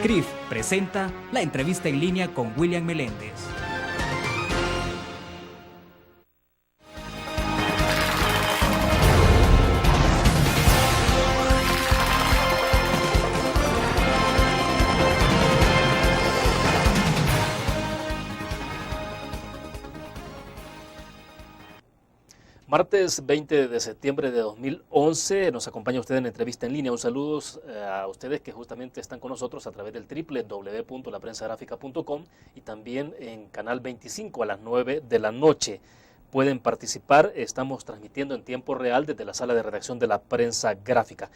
CRIF presenta la entrevista en línea con William Meléndez. Martes 20 de septiembre de 2011 nos acompaña usted en la entrevista en línea. Un saludo a ustedes que justamente están con nosotros a través del www.laprensagráfica.com y también en Canal 25 a las 9 de la noche. Pueden participar, estamos transmitiendo en tiempo real desde la sala de redacción de la Prensa Gráfica.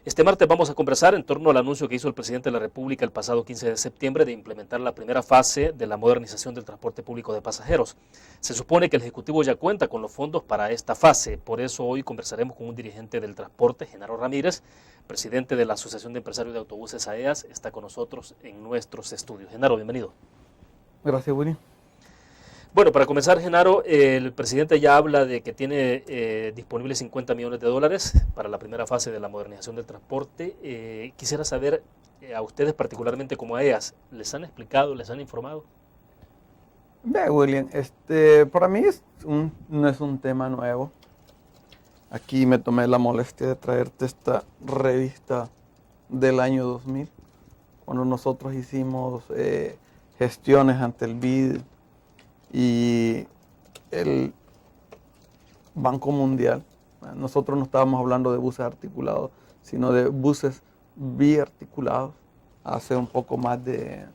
Este martes vamos a conversar en torno al anuncio que hizo el presidente de la República el pasado 15 de septiembre de implementar la primera fase de la modernización del transporte público de pasajeros. Se supone que el Ejecutivo ya cuenta con los fondos para esta fase, por eso hoy conversaremos con un dirigente del transporte, Genaro Ramírez, presidente de la Asociación de Empresarios de Autobuses AEAS, está con nosotros en nuestros estudios. Genaro, bienvenido. Gracias, Willy. Bueno, para comenzar, Genaro, el presidente ya habla de que tiene disponibles 50 millones de dólares para la primera fase de la modernización del transporte. Quisiera saber, a ustedes particularmente como AEAS, ¿les han explicado, les han informado? Ve, William, para mí no es un tema nuevo. Aquí me tomé la molestia de traerte esta revista del año 2000, cuando nosotros hicimos gestiones ante el BID y el Banco Mundial. Nosotros no estábamos hablando de buses articulados, sino de buses biarticulados. Hace un poco más de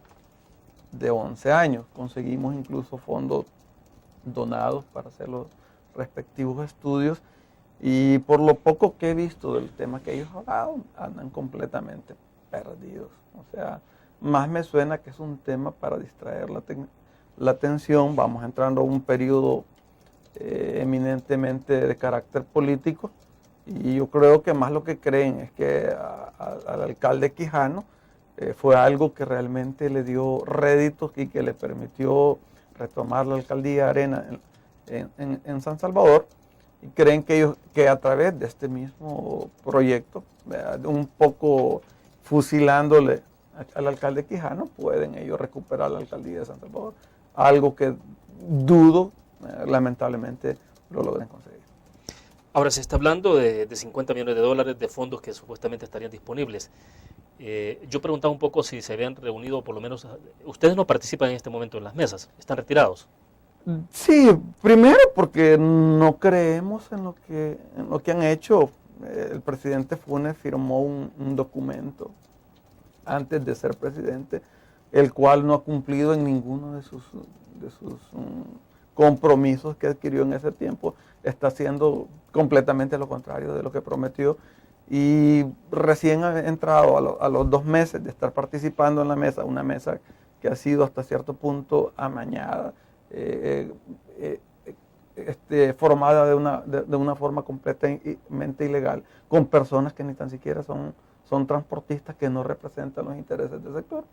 11 años conseguimos incluso fondos donados para hacer los respectivos estudios, y por lo poco que he visto del tema que ellos hablaron, andan completamente perdidos. O sea, más me suena que es un tema para distraer la atención. Vamos entrando a un periodo eminentemente de carácter político, y yo creo que más lo que creen es que al alcalde Quijano fue algo que realmente le dio réditos y que le permitió retomar la alcaldía Arena en San Salvador, y creen que a través de este mismo proyecto, un poco fusilándole al alcalde Quijano, pueden ellos recuperar la alcaldía de San Salvador. Algo que dudo, lamentablemente, lo logren conseguir. Ahora se está hablando de 50 millones de dólares de fondos que supuestamente estarían disponibles. Yo preguntaba un poco si se habían reunido, por lo menos, ustedes no participan en este momento en las mesas, están retirados. Sí, primero porque no creemos en lo que han hecho. El presidente Funes firmó un documento antes de ser presidente, el cual no ha cumplido en ninguno de sus compromisos que adquirió en ese tiempo. Está haciendo completamente lo contrario de lo que prometió, y recién ha entrado a los 2 meses de estar participando en la mesa, una mesa que ha sido hasta cierto punto amañada, formada de una forma completamente ilegal, con personas que ni tan siquiera son transportistas, que no representan los intereses del sector.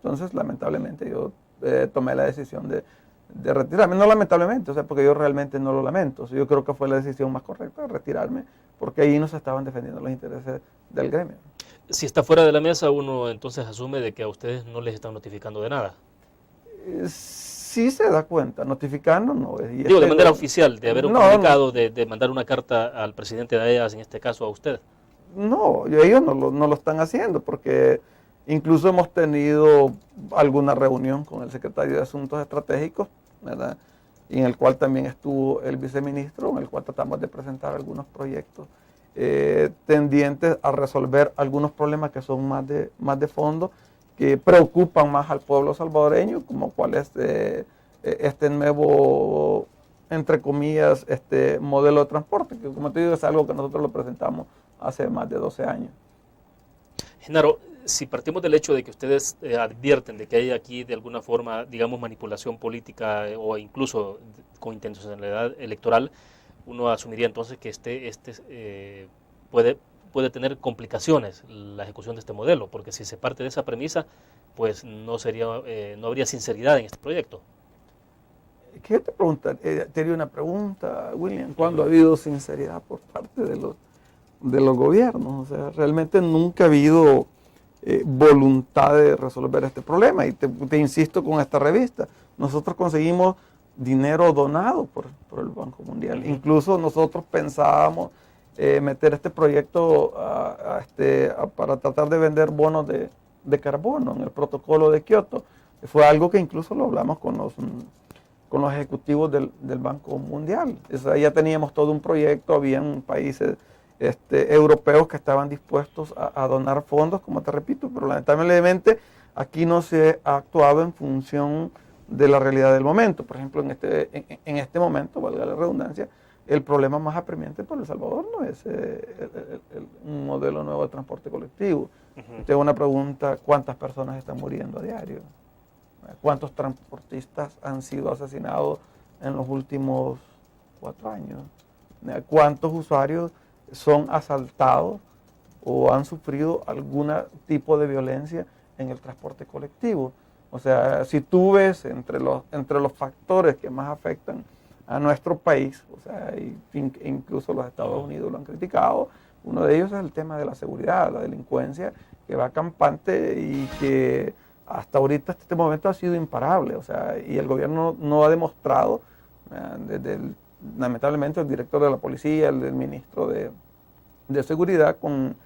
Entonces, lamentablemente, yo tomé la decisión de retirarme. No lamentablemente, porque yo realmente no lo lamento. Yo creo que fue la decisión más correcta, retirarme, porque ahí no se estaban defendiendo los intereses del gremio. Si está fuera de la mesa, uno entonces asume de que a ustedes no les están notificando de nada. Sí se da cuenta, notificando no. Digo, de manera oficial, de haber un comunicado, de mandar una carta al presidente de AEAS, en este caso a usted. No, ellos no lo están haciendo, porque incluso hemos tenido alguna reunión con el secretario de Asuntos Estratégicos, ¿verdad? Y en el cual también estuvo el viceministro, en el cual tratamos de presentar algunos proyectos tendientes a resolver algunos problemas que son más de fondo, que preocupan más al pueblo salvadoreño, como cuál es este nuevo, entre comillas, modelo de transporte, que como te digo es algo que nosotros lo presentamos hace más de 12 años. Genaro, si partimos del hecho de que ustedes advierten de que hay aquí de alguna forma, digamos, manipulación política o incluso con intencionalidad electoral, uno asumiría entonces que puede tener complicaciones la ejecución de este modelo, porque si se parte de esa premisa, pues no habría sinceridad en este proyecto. ¿Qué te pregunta? Te haría una pregunta, William. ¿Cuándo ha habido sinceridad por parte de los gobiernos? O sea, realmente nunca ha habido voluntad de resolver este problema. Y te insisto con esta revista, nosotros conseguimos dinero donado por el Banco Mundial. Incluso nosotros pensábamos meter este proyecto para tratar de vender bonos de carbono en el protocolo de Kioto. Fue algo que incluso lo hablamos con los ejecutivos del Banco Mundial. O sea, ya teníamos todo un proyecto, habían países europeos que estaban dispuestos a donar fondos, como te repito, pero lamentablemente aquí no se ha actuado en función de la realidad del momento. Por ejemplo, en este momento, valga la redundancia, el problema más apremiante por El Salvador no es un modelo nuevo de transporte colectivo. Tengo una pregunta: ¿cuántas personas están muriendo a diario? ¿Cuántos transportistas han sido asesinados en los últimos 4 años? ¿Cuántos usuarios son asaltados o han sufrido algún tipo de violencia en el transporte colectivo? O sea, si tú ves entre los factores que más afectan a nuestro país, o sea, incluso los Estados Unidos lo han criticado, uno de ellos es el tema de la seguridad, la delincuencia, que va campante y que hasta ahorita, hasta este momento, ha sido imparable. O sea, y el gobierno no ha demostrado, lamentablemente el director de la policía, el ministro de seguridad, con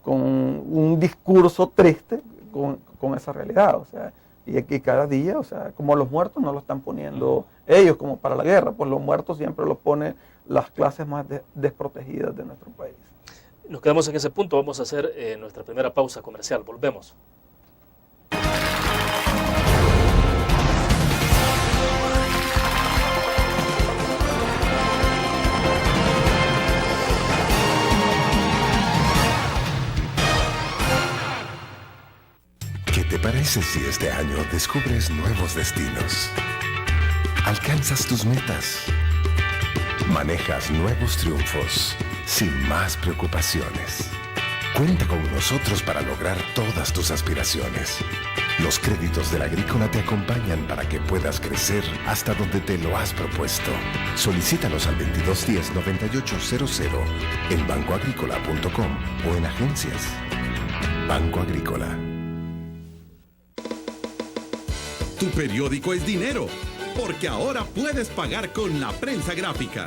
un discurso triste con esa realidad. O sea, y aquí cada día, o sea, como los muertos no lo están poniendo ellos como para la guerra, pues los muertos siempre los pone las clases más desprotegidas de nuestro país. Nos quedamos en ese punto, vamos a hacer nuestra primera pausa comercial, volvemos. ¿Qué te parece si este año descubres nuevos destinos? Alcanzas tus metas. Manejas nuevos triunfos sin más preocupaciones. Cuenta con nosotros para lograr todas tus aspiraciones. Los créditos de la Agrícola te acompañan para que puedas crecer hasta donde te lo has propuesto. Solicítalos al 2210-9800 en bancoagricola.com o en agencias. Banco Agrícola. Tu periódico es dinero, porque ahora puedes pagar con la prensa gráfica.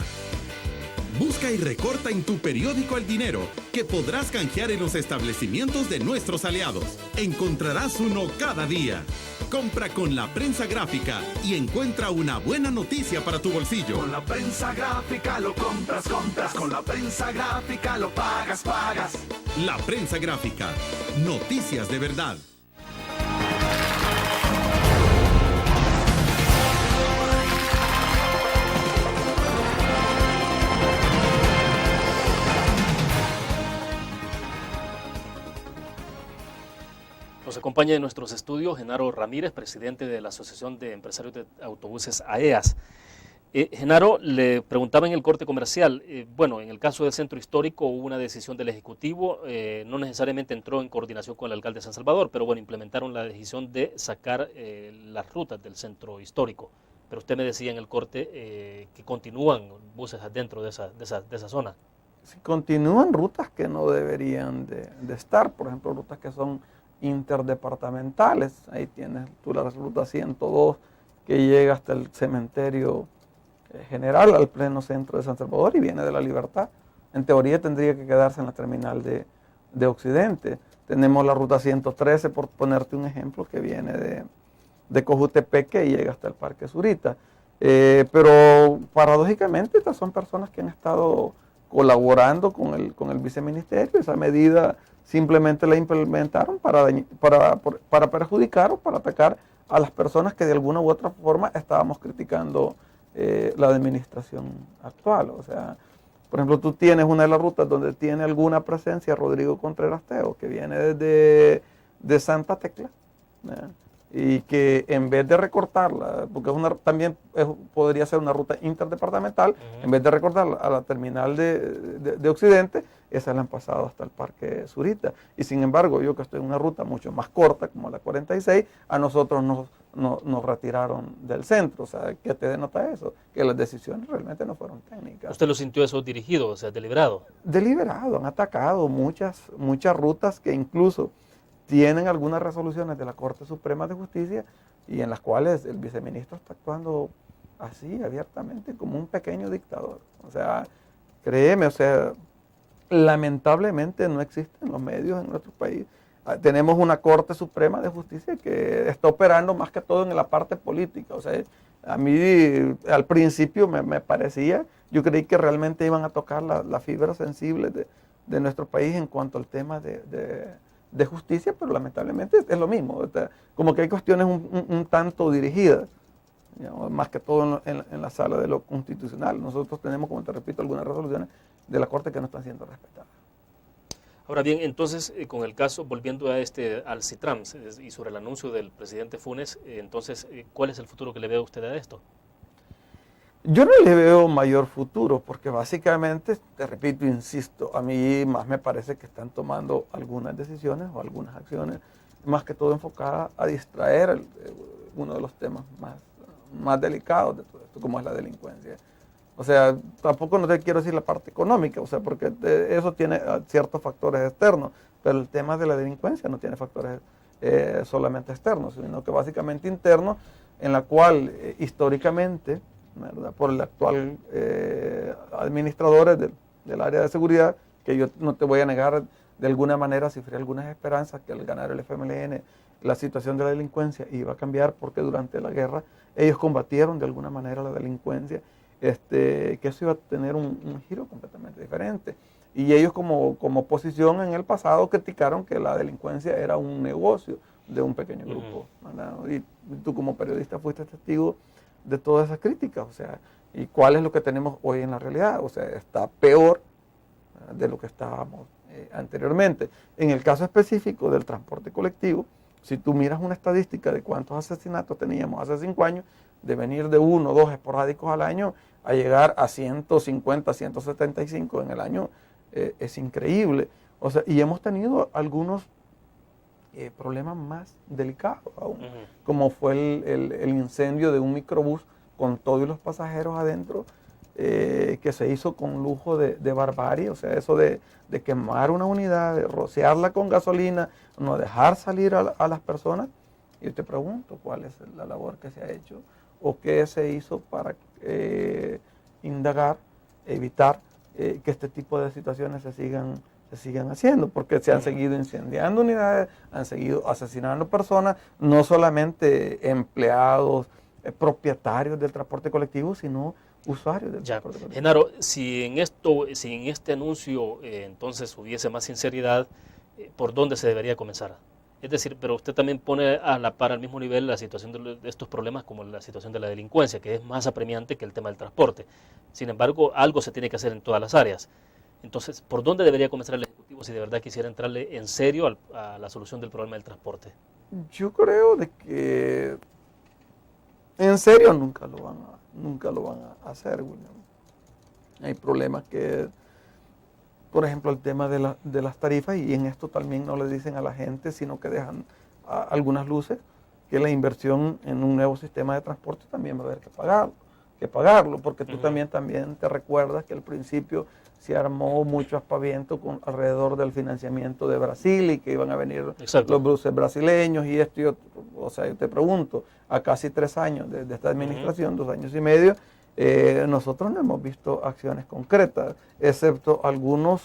Busca y recorta en tu periódico el dinero, que podrás canjear en los establecimientos de nuestros aliados. Encontrarás uno cada día. Compra con la prensa gráfica y encuentra una buena noticia para tu bolsillo. Con la prensa gráfica lo compras. Con la prensa gráfica lo pagas. La prensa gráfica. Noticias de verdad. Nos acompaña en nuestros estudios Genaro Ramírez, presidente de la Asociación de Empresarios de Autobuses AEAS. Genaro, le preguntaba en el corte comercial, bueno, en el caso del centro histórico hubo una decisión del Ejecutivo, no necesariamente entró en coordinación con el alcalde de San Salvador, pero bueno, implementaron la decisión de sacar las rutas del centro histórico. Pero usted me decía en el corte que continúan buses adentro de esa zona. Sí, continúan rutas que no deberían de estar, por ejemplo, rutas que son interdepartamentales. Ahí tienes tú la ruta 102 que llega hasta el cementerio general, al pleno centro de San Salvador, y viene de La Libertad. En teoría tendría que quedarse en la terminal de Occidente. Tenemos la ruta 113, por ponerte un ejemplo, que viene de Cojutepeque y llega hasta el Parque Zurita. Pero paradójicamente estas son personas que han estado colaborando con el viceministerio. Esa medida simplemente la implementaron para perjudicar o para atacar a las personas que de alguna u otra forma estábamos criticando la administración actual. O sea, por ejemplo, tú tienes una de las rutas donde tiene alguna presencia Rodrigo Contreras Teo, que viene de Santa Tecla, ¿verdad? Y que en vez de recortarla, porque podría ser una ruta interdepartamental, en vez de recortarla a la terminal de Occidente, esa la han pasado hasta el Parque Zurita. Y sin embargo, yo que estoy en una ruta mucho más corta, como la 46, a nosotros nos retiraron del centro. O sea, ¿qué te denota eso? Que las decisiones realmente no fueron técnicas. ¿Usted lo sintió eso dirigido, o sea, deliberado? Deliberado, han atacado muchas rutas que incluso tienen algunas resoluciones de la Corte Suprema de Justicia y en las cuales el viceministro está actuando así, abiertamente, como un pequeño dictador. O sea, créeme, o sea, lamentablemente no existen los medios en nuestro país. Tenemos una Corte Suprema de Justicia que está operando más que todo en la parte política. O sea, a mí al principio me parecía, yo creí que realmente iban a tocar la fibra sensible de nuestro país en cuanto al tema de justicia, pero lamentablemente es lo mismo. O sea, como que hay cuestiones un tanto dirigidas, digamos, más que todo en la sala de lo constitucional. Nosotros tenemos, como te repito, algunas resoluciones de la Corte que no están siendo respetadas. Ahora bien, entonces, con el caso, volviendo al CITRAM y sobre el anuncio del presidente Funes, entonces, ¿cuál es el futuro que le ve usted a esto? Yo no le veo mayor futuro, porque básicamente, te repito, insisto, a mí más me parece que están tomando algunas decisiones o algunas acciones, más que todo enfocadas a distraer uno de los temas más delicados de todo esto, como es la delincuencia. O sea, tampoco no te quiero decir la parte económica, o sea, porque eso tiene ciertos factores externos, pero el tema de la delincuencia no tiene factores solamente externos, sino que básicamente internos, en la cual históricamente, ¿verdad?, por el actual administradores del área de seguridad, que yo no te voy a negar, de alguna manera cifré algunas esperanzas que al ganar el FMLN la situación de la delincuencia iba a cambiar, porque durante la guerra ellos combatieron de alguna manera la delincuencia, que eso iba a tener un giro completamente diferente. Y ellos como oposición en el pasado criticaron que la delincuencia era un negocio de un pequeño grupo, ¿verdad? Y tú como periodista fuiste testigo de todas esas críticas, o sea, ¿y cuál es lo que tenemos hoy en la realidad? O sea, está peor, ¿verdad?, de lo que estábamos anteriormente. En el caso específico del transporte colectivo, si tú miras una estadística de cuántos asesinatos teníamos hace 5 años, de venir de 1 o 2 esporádicos al año a llegar a 150, 175 en el año, es increíble. O sea, y hemos tenido algunos problemas más delicados aún, como fue el incendio de un microbús con todos los pasajeros adentro, que se hizo con lujo de barbarie. O sea, eso de quemar una unidad, de rociarla con gasolina, no dejar salir a las personas. Y yo te pregunto, ¿cuál es la labor que se ha hecho o qué se hizo para indagar, evitar que este tipo de situaciones se sigan haciendo? Porque se han seguido incendiando unidades, han seguido asesinando personas, no solamente empleados, propietarios del transporte colectivo, sino usuarios del transporte colectivo. Genaro, si en este anuncio entonces hubiese más sinceridad, ¿por dónde se debería comenzar? Es decir, pero usted también pone a la par, al mismo nivel, la situación de estos problemas como la situación de la delincuencia, que es más apremiante que el tema del transporte. Sin embargo, algo se tiene que hacer en todas las áreas. Entonces, ¿por dónde debería comenzar el Ejecutivo si de verdad quisiera entrarle en serio a la solución del problema del transporte? Yo creo de que en serio nunca lo van a hacer, William. Hay problemas que, por ejemplo, el tema de las tarifas, y en esto también no le dicen a la gente, sino que dejan algunas luces, que la inversión en un nuevo sistema de transporte también va a haber que pagarlo, porque tú también te recuerdas que al principio se armó mucho aspaviento alrededor del financiamiento de Brasil y que iban a venir los buses brasileños y esto y otro. O sea, yo te pregunto, a casi 3 años de esta administración, 2 años y medio, nosotros no hemos visto acciones concretas, excepto algunos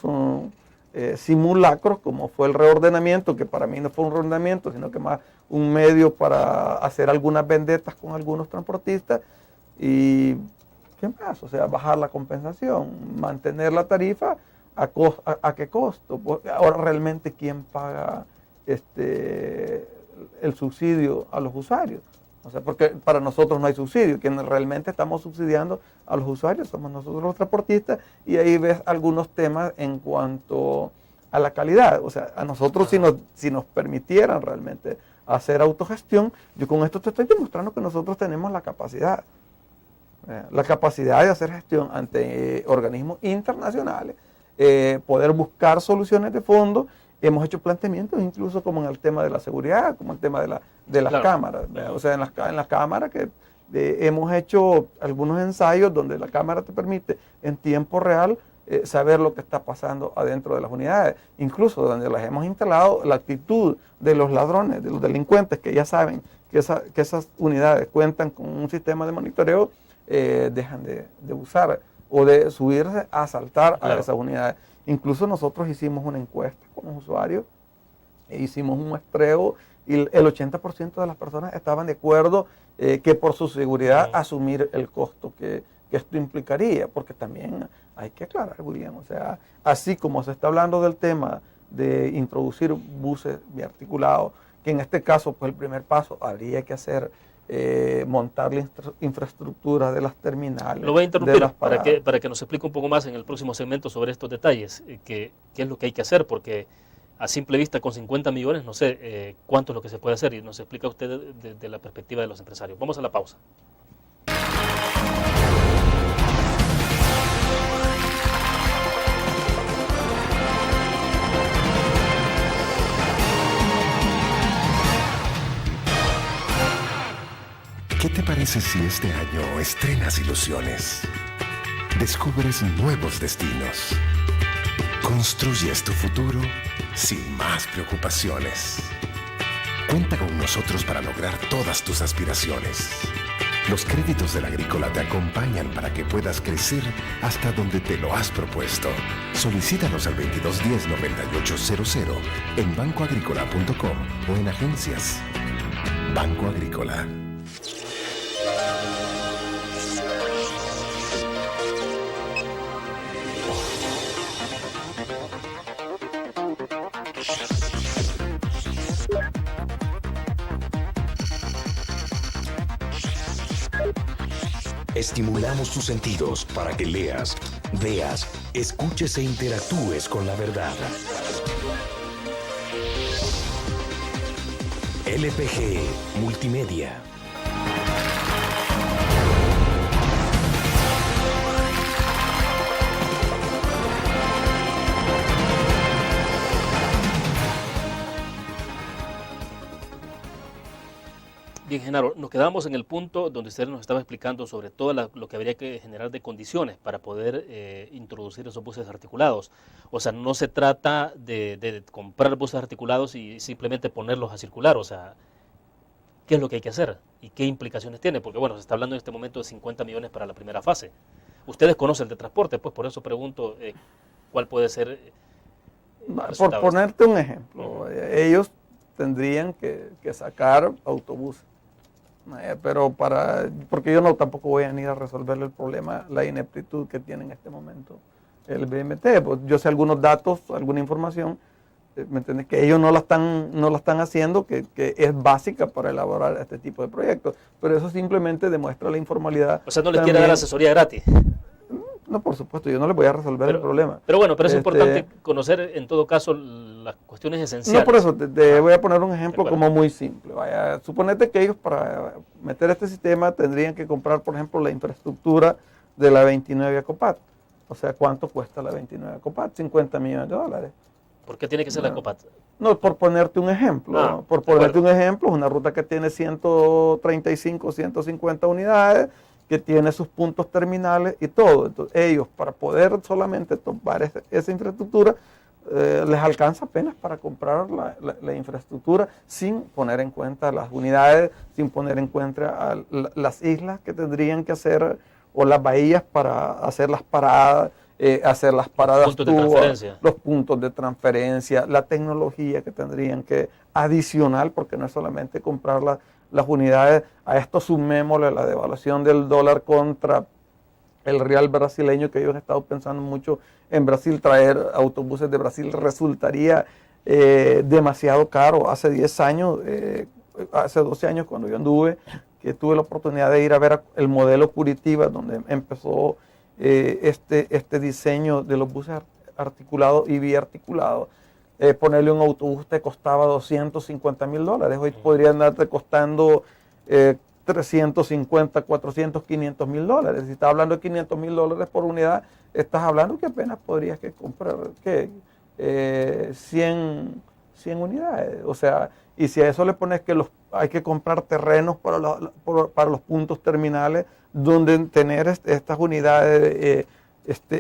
simulacros, como fue el reordenamiento, que para mí no fue un reordenamiento, sino que más un medio para hacer algunas vendetas con algunos transportistas. Y ¿qué más? O sea, bajar la compensación, mantener la tarifa, ¿a qué costo? Ahora realmente, ¿quién paga el subsidio a los usuarios? O sea, porque para nosotros no hay subsidio, quienes realmente estamos subsidiando a los usuarios somos nosotros los transportistas, y ahí ves algunos temas en cuanto a la calidad. O sea, a nosotros si nos permitieran realmente hacer autogestión, yo con esto te estoy demostrando que nosotros tenemos la capacidad de hacer gestión ante organismos internacionales, poder buscar soluciones de fondo. Hemos hecho planteamientos incluso como en el tema de la seguridad, como el tema de las cámaras. O sea, en las cámaras que hemos hecho algunos ensayos donde la cámara te permite en tiempo real saber lo que está pasando adentro de las unidades. Incluso donde las hemos instalado, la actitud de los ladrones, de los delincuentes que ya saben que esas unidades cuentan con un sistema de monitoreo, dejan de usar o de subirse a asaltar a esas unidades. Incluso nosotros hicimos una encuesta con los usuarios e hicimos un muestreo y el 80% de las personas estaban de acuerdo que por su seguridad asumir el costo que esto implicaría, porque también hay que aclarar, William, o sea, así como se está hablando del tema de introducir buses biarticulados, que en este caso, pues el primer paso habría que hacer montar la infraestructura de las terminales. Lo voy a interrumpir para que nos explique un poco más en el próximo segmento sobre estos detalles, qué es lo que hay que hacer, porque a simple vista con 50 millones no sé cuánto es lo que se puede hacer, y nos explica usted desde la perspectiva de los empresarios. Vamos a la pausa. ¿Qué te parece si este año estrenas ilusiones? Descubres nuevos destinos. Construyes tu futuro sin más preocupaciones. Cuenta con nosotros para lograr todas tus aspiraciones. Los créditos del Agrícola te acompañan para que puedas crecer hasta donde te lo has propuesto. Solicítanos al 2210-9800 en bancoagricola.com o en agencias. Banco Agrícola. Estimulamos tus sentidos para que leas, veas, escuches e interactúes con la verdad. LPG Multimedia. Bien, Genaro, nos quedamos en el punto donde usted nos estaba explicando sobre todo lo que habría que generar de condiciones para poder introducir esos buses articulados. O sea, no se trata de comprar buses articulados y simplemente ponerlos a circular. O sea, ¿qué es lo que hay que hacer? ¿Y qué implicaciones tiene? Porque, bueno, se está hablando en este momento de 50 millones para la primera fase. Ustedes conocen el de transporte, pues por eso pregunto cuál puede ser por ponerte un ejemplo, ellos tendrían que sacar autobuses. Pero porque yo tampoco voy a ir a resolver el problema, la ineptitud que tiene en este momento el BMT. Pues yo sé algunos datos, alguna información, ¿me entiendes? Que ellos no la están haciendo, que es básica para elaborar este tipo de proyectos. Pero eso simplemente demuestra la informalidad. O sea, no les quiere dar asesoría gratis. No, por supuesto, yo no les voy a resolver el problema. Pero bueno, pero es importante conocer en todo caso las cuestiones esenciales. No, por eso, te voy a poner un ejemplo como muy simple. Vaya, suponete que ellos para meter este sistema tendrían que comprar, por ejemplo, la infraestructura de la 29 Ecopat. O sea, ¿cuánto cuesta la 29 Ecopat? $50 millones. ¿Por qué tiene que ser la Ecopat? No, por ponerte un ejemplo. Por ponerte un ejemplo, es una ruta que tiene 135, 150 unidades, que tiene sus puntos terminales y todo. Entonces, ellos, para poder solamente tomar esa infraestructura, les alcanza apenas para comprar la infraestructura sin poner en cuenta las unidades, sin poner en cuenta las islas que tendrían que hacer, o las bahías para hacer las paradas, los puntos de transferencia, la tecnología que tendrían que adicional, porque no es solamente comprar las unidades. A esto sumémosle la devaluación del dólar contra el real brasileño, que ellos han estado pensando mucho en Brasil. Traer autobuses de Brasil resultaría demasiado caro. Hace 10 años, hace 12 años cuando yo anduve, que tuve la oportunidad de ir a ver el modelo Curitiba, donde empezó este diseño de los buses articulados y biarticulados. Ponerle un autobús te costaba $250,000. Hoy podría andarte costando 350, 400, $500,000. Si estás hablando de $500,000 por unidad, estás hablando que apenas podrías comprar 100 unidades. O sea, y si a eso le pones que hay que comprar terrenos para los puntos terminales, donde tener estas unidades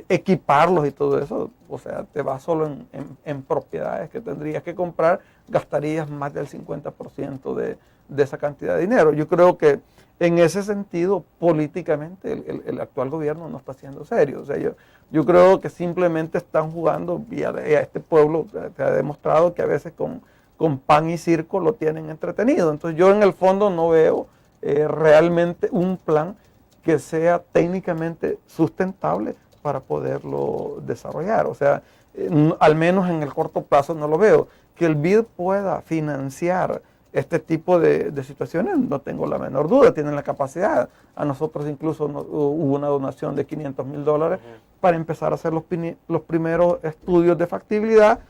equiparlos y todo eso, o sea, te vas solo en propiedades que tendrías que comprar, gastarías más del 50% de esa cantidad de dinero. Yo creo que en ese sentido, políticamente, el actual gobierno no está siendo serio. O sea, yo creo que simplemente están jugando, y a este pueblo te ha demostrado que a veces con pan y circo lo tienen entretenido. Entonces yo en el fondo no veo realmente un plan que sea técnicamente sustentable para poderlo desarrollar. O sea, al menos en el corto plazo no lo veo. Que el BID pueda financiar este tipo de situaciones, no tengo la menor duda, tienen la capacidad. A nosotros incluso hubo una donación de $500,000 para empezar a hacer los primeros estudios de factibilidad.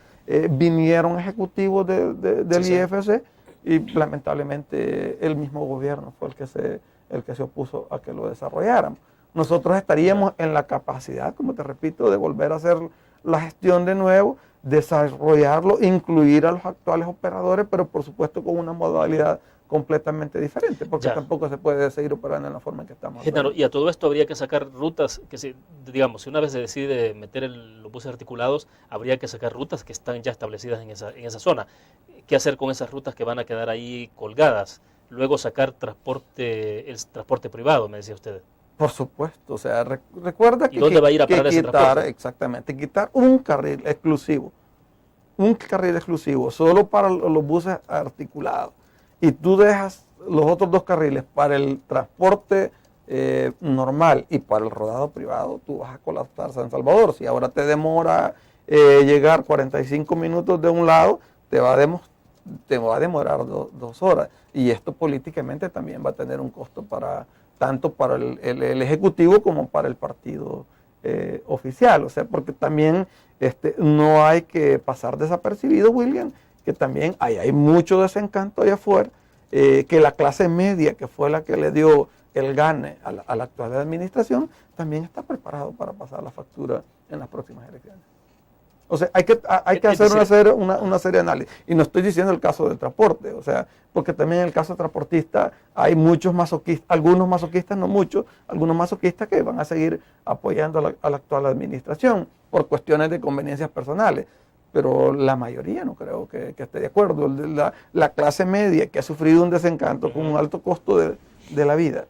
Vinieron ejecutivos del IFC y lamentablemente el mismo gobierno fue el que se opuso a que lo desarrollaran. Nosotros estaríamos en la capacidad, como te repito, de volver a hacer la gestión de nuevo, desarrollarlo, incluir a los actuales operadores, pero por supuesto con una modalidad completamente diferente, porque tampoco se puede seguir operando en la forma en que estamos. Genaro, y a todo esto habría que sacar rutas, que digamos, si una vez se decide meter los buses articulados, habría que sacar rutas que están ya establecidas en esa zona. ¿Qué hacer con esas rutas que van a quedar ahí colgadas? Luego sacar el transporte privado, me decía usted. Por supuesto, o sea, recuerda que, ¿dónde va a ir a parar ese transporte? Exactamente, quitar un carril exclusivo solo para los buses articulados, y tú dejas los otros 2 carriles para el transporte normal y para el rodado privado, tú vas a colapsar San Salvador. Si ahora te demora llegar 45 minutos de un lado, te va a demorar 2 horas, y esto políticamente también va a tener un costo tanto para el Ejecutivo como para el partido oficial. O sea, porque también no hay que pasar desapercibido, William, que también hay mucho desencanto allá afuera, que la clase media, que fue la que le dio el gane a la actual administración, también está preparado para pasar la factura en las próximas elecciones. O sea, hay que hacer una serie de análisis. Y no estoy diciendo el caso del transporte, o sea, porque también en el caso transportista hay muchos masoquistas, algunos masoquistas, no muchos, algunos masoquistas que van a seguir apoyando a la actual administración por cuestiones de conveniencias personales. Pero la mayoría no creo que esté de acuerdo. La clase media que ha sufrido un desencanto con un alto costo de la vida,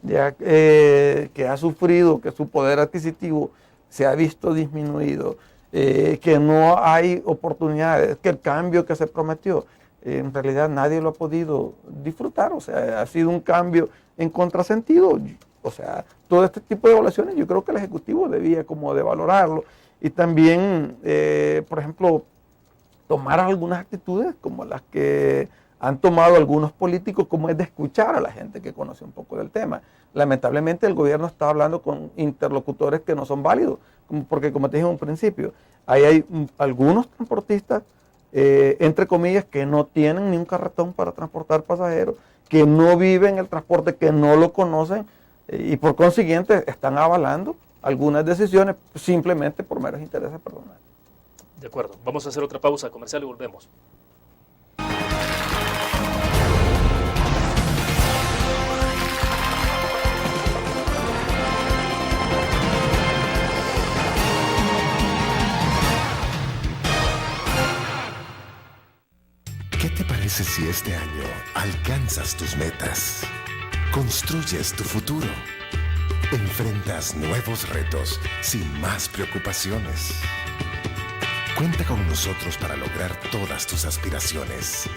ya que ha sufrido que su poder adquisitivo se ha visto disminuido, que no hay oportunidades, que el cambio que se prometió, en realidad nadie lo ha podido disfrutar. O sea, ha sido un cambio en contrasentido. O sea, todo este tipo de evaluaciones yo creo que el Ejecutivo debía como de valorarlo, y también, por ejemplo, tomar algunas actitudes como las que han tomado algunos políticos, como es de escuchar a la gente que conoce un poco del tema. Lamentablemente el gobierno está hablando con interlocutores que no son válidos, porque como te dije en un principio, hay algunos transportistas, entre comillas, que no tienen ni un carretón para transportar pasajeros, que no viven el transporte, que no lo conocen, y por consiguiente están avalando algunas decisiones simplemente por meros intereses personales. De acuerdo, vamos a hacer otra pausa comercial y volvemos. ¿Qué te parece si este año alcanzas tus metas? Construyes tu futuro. Enfrentas nuevos retos sin más preocupaciones. Cuenta con nosotros para lograr todas tus aspiraciones.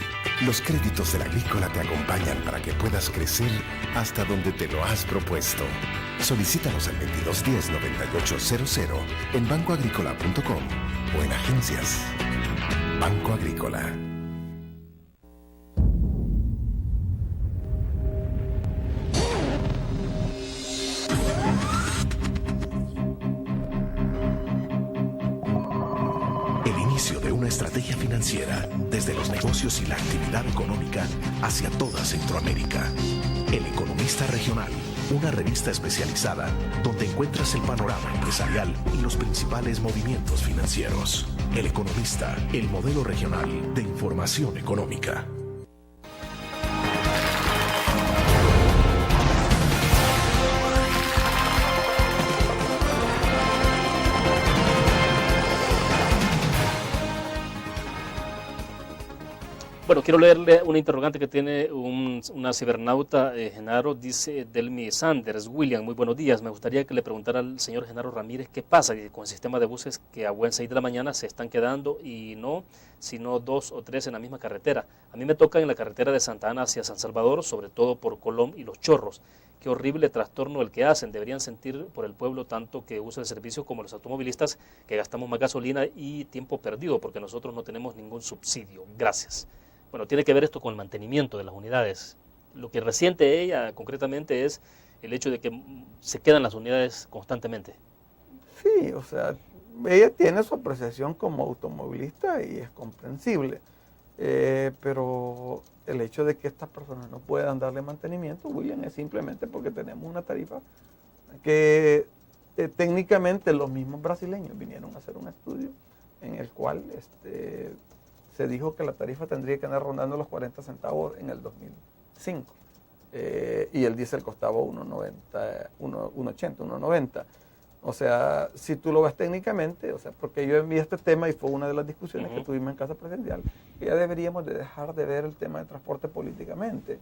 Los créditos del Agrícola te acompañan para que puedas crecer hasta donde te lo has propuesto. Solicítalos al 2210-9800 en bancoagricola.com o en agencias. Banco Agrícola. De una estrategia financiera desde los negocios y la actividad económica hacia toda Centroamérica. El Economista Regional, una revista especializada donde encuentras el panorama empresarial y los principales movimientos financieros. El Economista, el modelo regional de información económica. Bueno, quiero leerle una interrogante que tiene una cibernauta, Genaro, dice Delmi Sanders. William, muy buenos días. Me gustaría que le preguntara al señor Genaro Ramírez qué pasa con el sistema de buses que a buen 6 de la mañana se están quedando y no, sino 2 o 3 en la misma carretera. A mí me toca en la carretera de Santa Ana hacia San Salvador, sobre todo por Colón y Los Chorros. Qué horrible trastorno el que hacen. Deberían sentir por el pueblo tanto que usa el servicio como los automovilistas, que gastamos más gasolina y tiempo perdido porque nosotros no tenemos ningún subsidio. Gracias. Bueno, tiene que ver esto con el mantenimiento de las unidades. Lo que resiente ella concretamente es el hecho de que se quedan las unidades constantemente. Sí, o sea, ella tiene su apreciación como automovilista y es comprensible. Pero el hecho de que estas personas no puedan darle mantenimiento, William, es simplemente porque tenemos una tarifa que técnicamente los mismos brasileños vinieron a hacer un estudio en el cual se dijo que la tarifa tendría que andar rondando los 40 centavos en el 2005 y el diésel costaba 1.90, 1.80, 1.90. O sea, si tú lo ves técnicamente, o sea, porque yo envié este tema y fue una de las discusiones que tuvimos en Casa Presidencial, que ya deberíamos de dejar de ver el tema de transporte políticamente,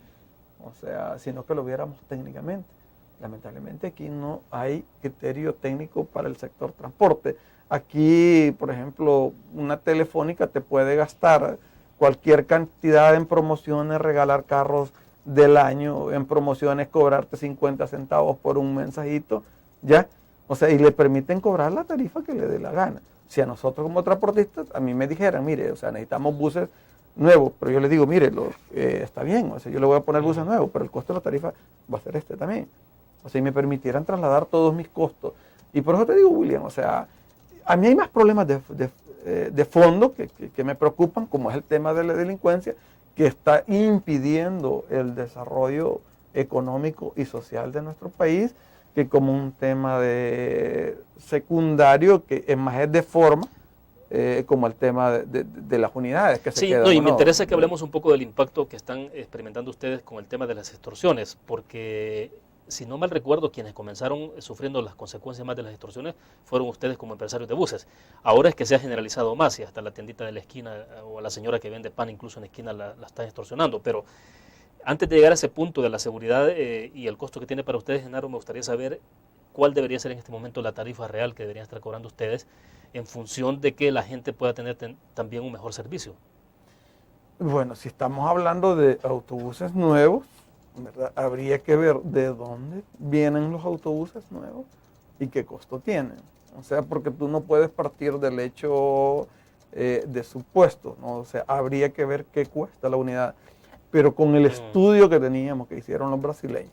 o sea, sino que lo viéramos técnicamente. Lamentablemente aquí no hay criterio técnico para el sector transporte. Aquí, por ejemplo, una telefónica te puede gastar cualquier cantidad en promociones, regalar carros del año, en promociones cobrarte 50 centavos por un mensajito, ¿ya? O sea, y le permiten cobrar la tarifa que le dé la gana. Si a nosotros como transportistas, a mí me dijeran, mire, o sea, necesitamos buses nuevos, pero yo les digo, mire, está bien, o sea, yo le voy a poner buses nuevos, pero el costo de la tarifa va a ser este también. O sea, y me permitieran trasladar todos mis costos. Y por eso te digo, William, o sea, a mí hay más problemas de fondo que me preocupan, como es el tema de la delincuencia, que está impidiendo el desarrollo económico y social de nuestro país, que como un tema de secundario, que es más de forma, como el tema de las unidades que se quedan. Sí, no, y me interesa que hablemos un poco del impacto que están experimentando ustedes con el tema de las extorsiones, porque si no mal recuerdo, quienes comenzaron sufriendo las consecuencias más de las extorsiones fueron ustedes como empresarios de buses. Ahora es que se ha generalizado más y hasta la tiendita de la esquina o a la señora que vende pan incluso en la esquina la están extorsionando. Pero antes de llegar a ese punto de la seguridad y el costo que tiene para ustedes, Genaro, me gustaría saber cuál debería ser en este momento la tarifa real que deberían estar cobrando ustedes en función de que la gente pueda tener también un mejor servicio. Bueno, si estamos hablando de autobuses nuevos, ¿verdad? Habría que ver de dónde vienen los autobuses nuevos y qué costo tienen. O sea, porque tú no puedes partir del hecho de supuesto, ¿no? O sea, habría que ver qué cuesta la unidad. Pero con el estudio que teníamos, que hicieron los brasileños,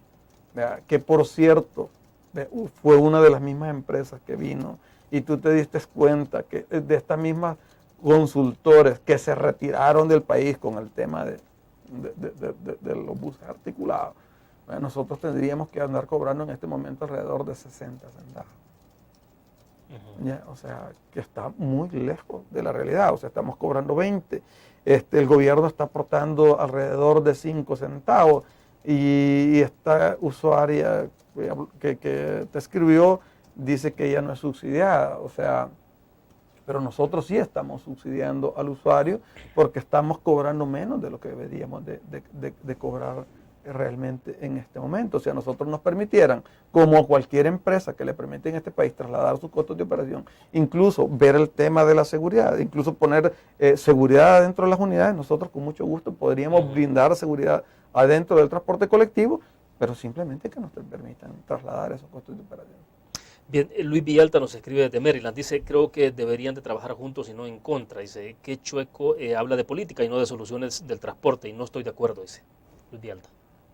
¿verdad? Que por cierto, fue una de las mismas empresas que vino y tú te diste cuenta que de estas mismas consultores que se retiraron del país con el tema de los buses articulados, nosotros tendríamos que andar cobrando en este momento alrededor de 60 centavos. ¿Ya? O sea, que está muy lejos de la realidad. O sea, estamos cobrando 20. El gobierno está aportando alrededor de 5 centavos y esta usuaria que te escribió dice que ella no es subsidiada. O sea, pero nosotros sí estamos subsidiando al usuario porque estamos cobrando menos de lo que deberíamos de cobrar realmente en este momento. O sea, nosotros nos permitieran, como cualquier empresa que le permite en este país trasladar sus costos de operación, incluso ver el tema de la seguridad, incluso poner seguridad adentro de las unidades, nosotros con mucho gusto podríamos brindar seguridad adentro del transporte colectivo, pero simplemente que nos permitan trasladar esos costos de operación. Bien, Luis Villalta nos escribe desde Maryland, dice, creo que deberían de trabajar juntos y no en contra. Dice, que Chueco habla de política y no de soluciones del transporte, y no estoy de acuerdo, dice Luis Villalta.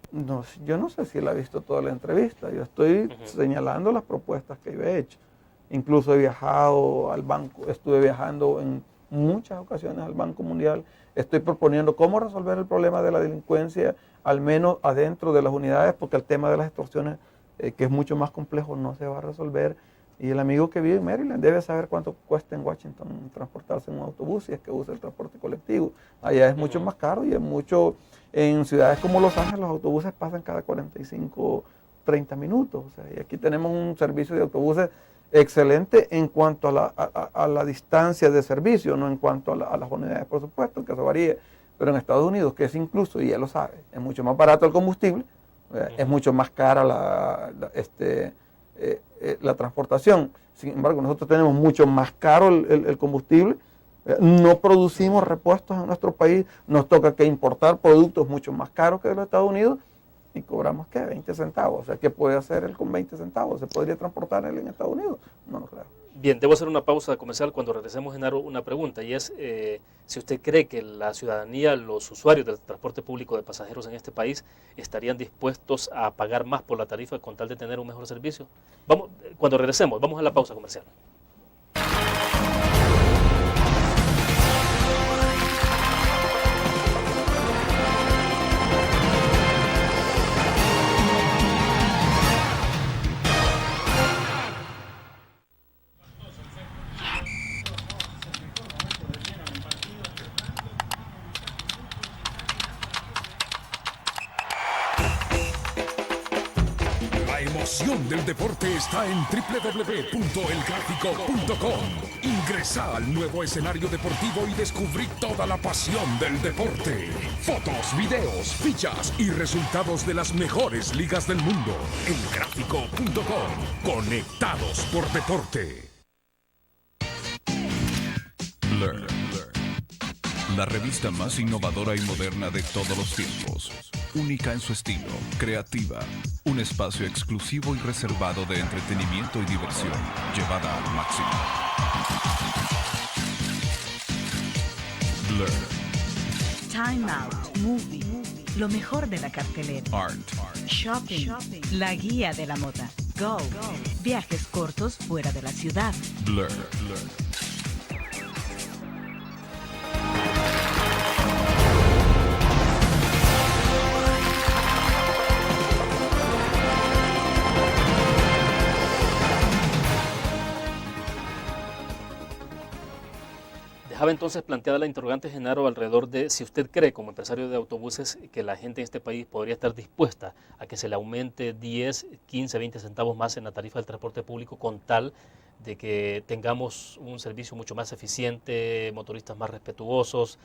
No, yo no sé si él ha visto toda la entrevista, yo estoy señalando las propuestas que yo he hecho. Incluso he viajado al banco, estuve viajando en muchas ocasiones al Banco Mundial, estoy proponiendo cómo resolver el problema de la delincuencia, al menos adentro de las unidades, porque el tema de las extorsiones, que es mucho más complejo, no se va a resolver. Y el amigo que vive en Maryland debe saber cuánto cuesta en Washington transportarse en un autobús si es que usa el transporte colectivo. Allá es mucho más caro y es mucho, en ciudades como Los Ángeles los autobuses pasan cada 45, 30 minutos. O sea, y aquí tenemos un servicio de autobuses excelente en cuanto a la distancia de servicio, no en cuanto a las unidades, por supuesto, que eso varíe. pero en Estados Unidos, que es incluso, y ya lo sabe, es mucho más barato el combustible, es mucho más cara la transportación. Sin embargo, nosotros tenemos mucho más caro el combustible, no producimos repuestos en nuestro país, nos toca que importar productos mucho más caros que de los Estados Unidos y cobramos, ¿qué? 20 centavos. O sea, ¿qué puede hacer él con 20 centavos? ¿Se podría transportar él en Estados Unidos? No lo creo. Bien, debo hacer una pausa comercial. Cuando regresemos, Genaro, una pregunta, y es si usted cree que la ciudadanía, los usuarios del transporte público de pasajeros en este país estarían dispuestos a pagar más por la tarifa con tal de tener un mejor servicio. Vamos, cuando regresemos, vamos a la pausa comercial. La emoción del deporte está en www.elgráfico.com. Ingresa al nuevo escenario deportivo y descubrí toda la pasión del deporte. Fotos, videos, fichas y resultados de las mejores ligas del mundo. Elgráfico.com. Conectados por deporte. Blur. La revista más innovadora y moderna de todos los tiempos. Única en su estilo, creativa. Un espacio exclusivo y reservado de entretenimiento y diversión, llevada al máximo. Blur. Time Out, Movie, lo mejor de la cartelera. Art. Shopping, la guía de la moda. Go, viajes cortos fuera de la ciudad. Blur. Dejaba entonces planteada la interrogante, Genaro, alrededor de si usted cree, como empresario de autobuses, que la gente en este país podría estar dispuesta a que se le aumente 10, 15, 20 centavos más en la tarifa del transporte público con tal de que tengamos un servicio mucho más eficiente, motoristas más respetuosos,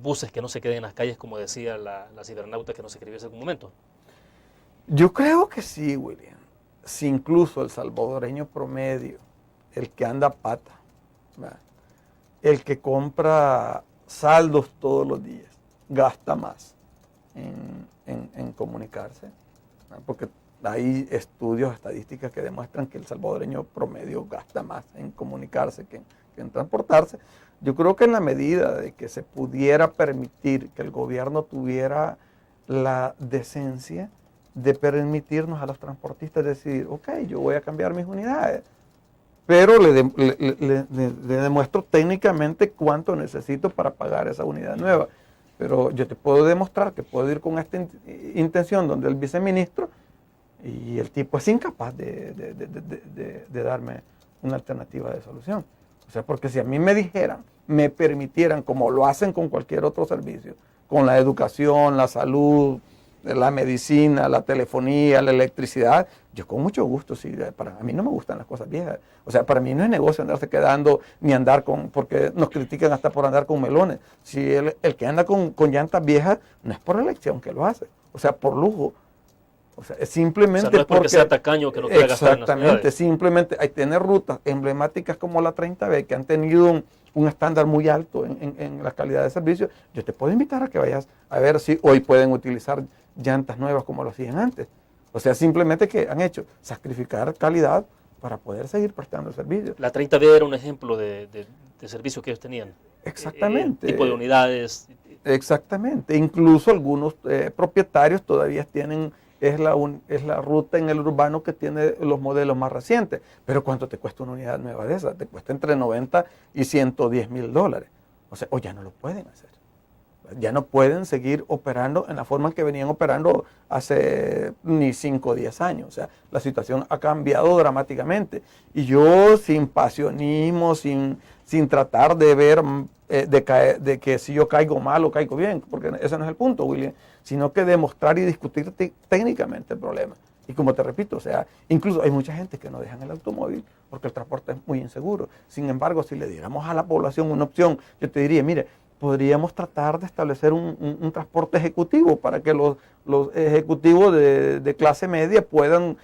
buses que no se queden en las calles, como decía la cibernauta que nos escribió hace algún momento. Yo creo que sí, William. Si incluso el salvadoreño promedio, el que anda a pata, ¿verdad?, el que compra saldos todos los días, gasta más en comunicarse, ¿no? Porque hay estudios, estadísticas que demuestran que el salvadoreño promedio gasta más en comunicarse que en transportarse. Yo creo que en la medida de que se pudiera permitir que el gobierno tuviera la decencia de permitirnos a los transportistas decir, ok, yo voy a cambiar mis unidades, pero le demuestro técnicamente cuánto necesito para pagar esa unidad nueva. Pero yo te puedo demostrar que puedo ir con esta intención donde el viceministro y el tipo es incapaz de darme una alternativa de solución. O sea, porque si a mí me dijeran, me permitieran, como lo hacen con cualquier otro servicio, con la educación, la salud, la medicina, la telefonía, la electricidad, yo con mucho gusto, sí, para mí no me gustan las cosas viejas. O sea, para mí no es negocio andarse quedando ni andar con, porque nos critican hasta por andar con melones. Si el que anda con llantas viejas no es por elección que lo hace, o sea, por lujo. O sea, es simplemente, o sea, no es porque sea tacaño que no quiera gastar en las ciudades. Exactamente, simplemente hay que tener rutas emblemáticas como la 30B que han tenido un estándar muy alto en la calidad de servicio. Yo te puedo invitar a que vayas a ver si hoy pueden utilizar llantas nuevas como lo hacían antes. O sea, simplemente que han hecho sacrificar calidad para poder seguir prestando el servicio. La 30B era un ejemplo de servicio que ellos tenían. Exactamente. Tipo de unidades. Exactamente. Incluso algunos propietarios todavía tienen, es la ruta en el urbano que tiene los modelos más recientes. Pero ¿cuánto te cuesta una unidad nueva de esas? Te cuesta entre 90 y 110 mil dólares. O sea, o ya no lo pueden hacer. Ya no pueden seguir operando en la forma en que venían operando hace ni 5 o 10 años. O sea, la situación ha cambiado dramáticamente. Y yo, sin pasionismo, sin tratar de ver, de que si yo caigo mal o caigo bien, porque ese no es el punto, William, sino que demostrar y discutir técnicamente el problema. Y como te repito, o sea, incluso hay mucha gente que no dejan el automóvil porque el transporte es muy inseguro. Sin embargo, si le diéramos a la población una opción, yo te diría, mire, podríamos tratar de establecer un transporte ejecutivo para que los ejecutivos de clase media puedan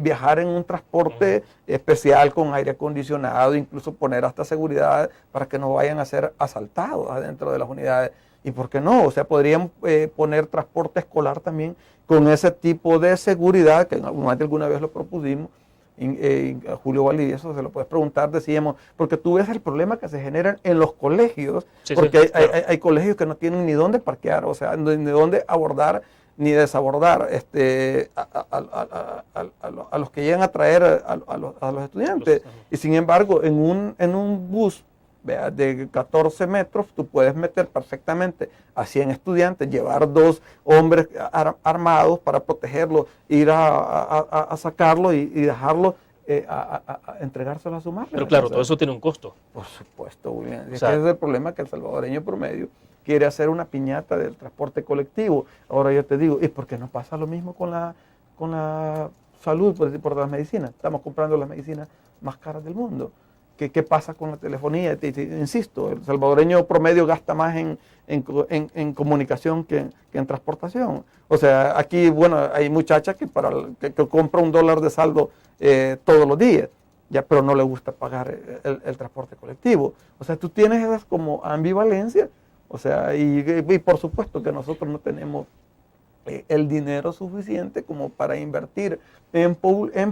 viajar en un transporte especial con aire acondicionado, incluso poner hasta seguridad para que no vayan a ser asaltados adentro de las unidades. ¿Y por qué no? O sea, podríamos poner transporte escolar también con ese tipo de seguridad, que alguna vez lo propusimos. A Julio Valdivieso se lo puedes preguntar, decíamos, porque tú ves el problema que se genera en los colegios, Sí, porque sí, claro. hay colegios que no tienen ni dónde parquear, o sea, ni dónde abordar ni desabordar a los que llegan a traer a los estudiantes. Y sin embargo, en un bus, vea, de 14 metros, tú puedes meter perfectamente a 100 estudiantes, llevar 2 hombres armados para protegerlo, ir a sacarlo y dejarlo, a entregárselo a su madre. Pero claro, todo eso tiene un costo. Por supuesto, William. O sea, ese es el problema, que el salvadoreño promedio quiere hacer una piñata del transporte colectivo. Ahora yo te digo, ¿y por qué no pasa lo mismo con la salud, por las medicinas? Estamos comprando las medicinas más caras del mundo. ¿Qué pasa con la telefonía? Insisto, el salvadoreño promedio gasta más en comunicación que en transportación. O sea, aquí, bueno, hay muchachas que compra $1 de saldo todos los días, ya, pero no le gusta pagar el transporte colectivo. O sea, tú tienes esas como ambivalencias, o sea, y por supuesto que nosotros no tenemos el dinero suficiente como para invertir en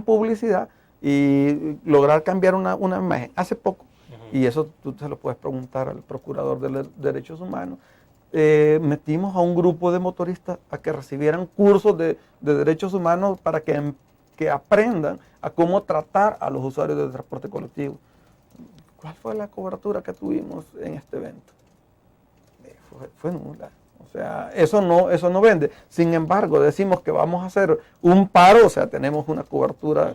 publicidad y lograr cambiar una imagen. Hace poco, y eso tú se lo puedes preguntar al Procurador de Derechos Humanos, metimos a un grupo de motoristas a que recibieran cursos de derechos humanos para que aprendan a cómo tratar a los usuarios del transporte colectivo. ¿Cuál fue la cobertura que tuvimos en este evento? Fue nula. O sea, eso no vende. Sin embargo, decimos que vamos a hacer un paro, o sea, tenemos una cobertura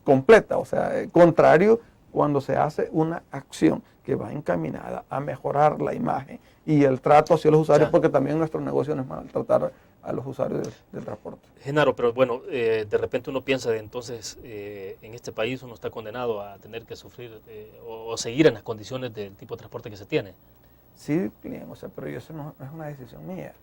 completa, o sea, contrario cuando se hace una acción que va encaminada a mejorar la imagen y el trato hacia los usuarios, porque también nuestro negocio no es maltratar a los usuarios del transporte. Genaro, pero bueno, de repente uno piensa de entonces, en este país uno está condenado a tener que sufrir o seguir en las condiciones del tipo de transporte que se tiene. Sí, o sea, pero eso no es una decisión mía.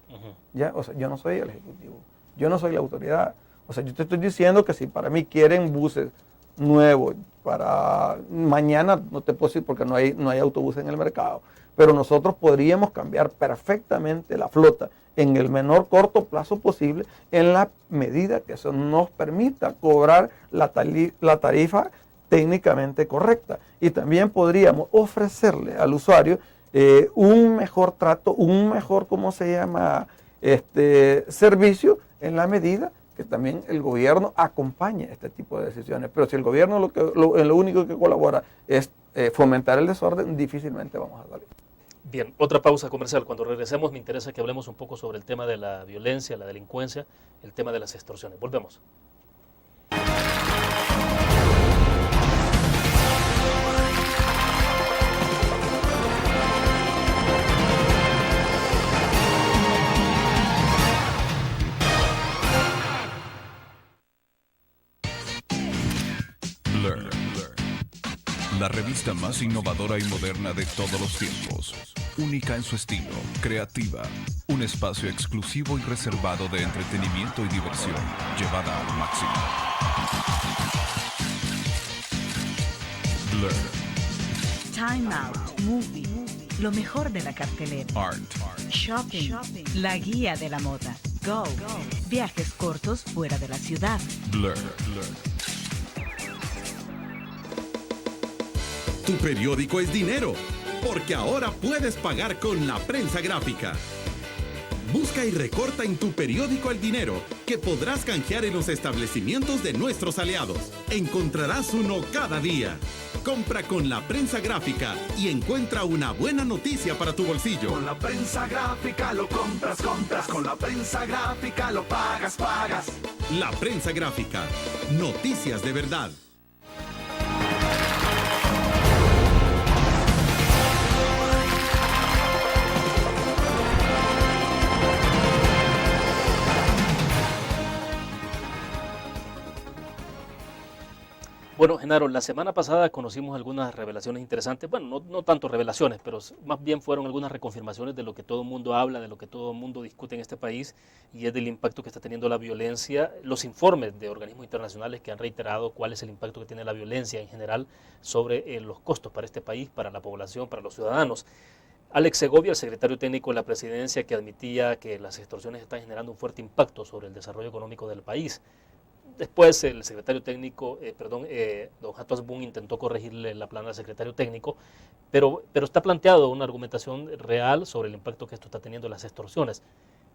Ya, o sea, yo no soy el ejecutivo, yo no soy la autoridad. O sea, yo te estoy diciendo que si para mí quieren buses nuevos para mañana, no te puedo decir porque no hay autobuses en el mercado, pero nosotros podríamos cambiar perfectamente la flota en el menor corto plazo posible, en la medida que eso nos permita cobrar la tarifa técnicamente correcta. Y también podríamos ofrecerle al usuario un mejor trato, un mejor, servicio, en la medida que también el gobierno acompañe este tipo de decisiones. Pero si el gobierno lo único que colabora es fomentar el desorden, difícilmente vamos a salir. Bien, otra pausa comercial. Cuando regresemos me interesa que hablemos un poco sobre el tema de la violencia, la delincuencia, el tema de las extorsiones. Volvemos. Blur. La revista más innovadora y moderna de todos los tiempos. Única en su estilo, creativa. Un espacio exclusivo y reservado de entretenimiento y diversión, llevada al máximo. Blur. Time Out Movie. Lo mejor de la cartelera. Art. Shopping. La guía de la moda. Go. Viajes cortos fuera de la ciudad. Blur. Tu periódico es dinero, porque ahora puedes pagar con la prensa gráfica. Busca y recorta en tu periódico el dinero, que podrás canjear en los establecimientos de nuestros aliados. Encontrarás uno cada día. Compra con la prensa gráfica y encuentra una buena noticia para tu bolsillo. Con la prensa gráfica lo compras. Con la prensa gráfica lo pagas. La prensa gráfica. Noticias de verdad. Bueno, Genaro, la semana pasada conocimos algunas revelaciones interesantes, bueno, no tanto revelaciones, pero más bien fueron algunas reconfirmaciones de lo que todo el mundo habla, de lo que todo el mundo discute en este país, y es del impacto que está teniendo la violencia, los informes de organismos internacionales que han reiterado cuál es el impacto que tiene la violencia en general sobre los costos para este país, para la población, para los ciudadanos. Alex Segovia, el secretario técnico de la presidencia, que admitía que las extorsiones están generando un fuerte impacto sobre el desarrollo económico del país. Después el secretario técnico, don Jato Asbun, intentó corregirle la plana al secretario técnico, pero está planteado una argumentación real sobre el impacto que esto está teniendo las extorsiones.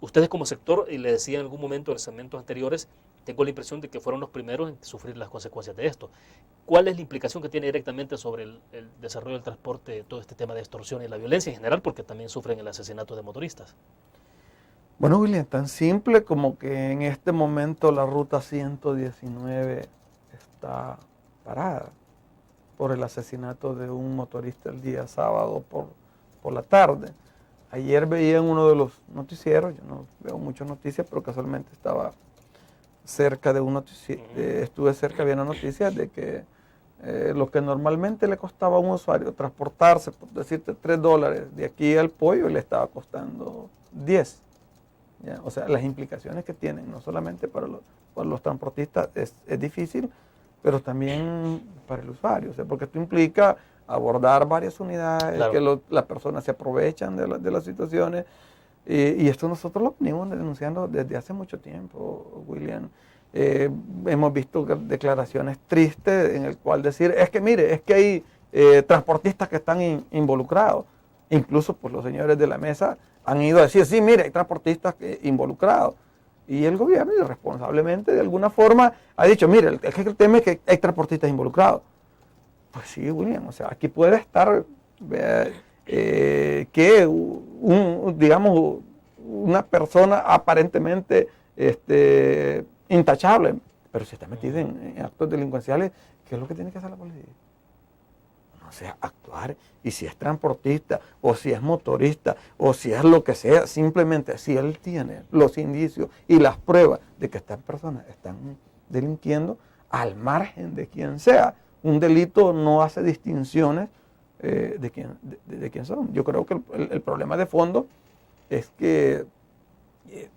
Ustedes como sector, y le decía en algún momento en segmentos anteriores, tengo la impresión de que fueron los primeros en sufrir las consecuencias de esto. ¿Cuál es la implicación que tiene directamente sobre el desarrollo del transporte, todo este tema de extorsión y la violencia en general, porque también sufren el asesinato de motoristas? Bueno, William, tan simple como que en este momento la ruta 119 está parada por el asesinato de un motorista el día sábado por la tarde. Ayer veía en uno de los noticieros, yo no veo muchas noticias, pero casualmente estaba cerca de un noticiero, estuve cerca, había una noticia de que lo que normalmente le costaba a un usuario transportarse, por decirte $3 de aquí al Pollo, le estaba costando 10. ¿Ya? O sea, las implicaciones que tienen, no solamente para los transportistas es difícil, pero también para el usuario, o sea, porque esto implica abordar varias unidades, claro, que las personas se aprovechan de las situaciones, y esto nosotros lo venimos denunciando desde hace mucho tiempo, William. Hemos visto declaraciones tristes en el cual decir, es que mire, es que hay transportistas que están involucrados, incluso pues los señores de la mesa han ido a decir, sí, mire, hay transportistas involucrados. Y el gobierno irresponsablemente, de alguna forma, ha dicho, mire, el tema es que hay transportistas involucrados. Pues sí, William, o sea, aquí puede estar, digamos, una persona aparentemente intachable, pero si está metida en actos delincuenciales, ¿qué es lo que tiene que hacer la policía? O sea, actuar, y si es transportista, o si es motorista, o si es lo que sea, simplemente si él tiene los indicios y las pruebas de que estas personas están delinquiendo, al margen de quien sea, un delito no hace distinciones de quién son. Yo creo que el problema de fondo es que,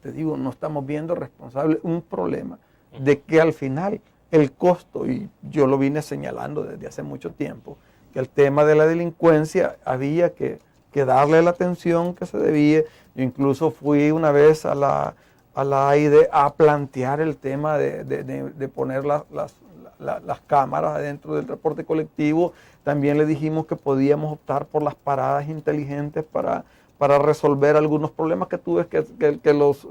te digo, no estamos viendo responsable un problema de que al final el costo, y yo lo vine señalando desde hace mucho tiempo, que el tema de la delincuencia había que darle la atención que se debía. Yo incluso fui una vez a la AIDE a plantear el tema de poner las cámaras adentro del transporte colectivo. También le dijimos que podíamos optar por las paradas inteligentes para resolver algunos problemas que tú ves que los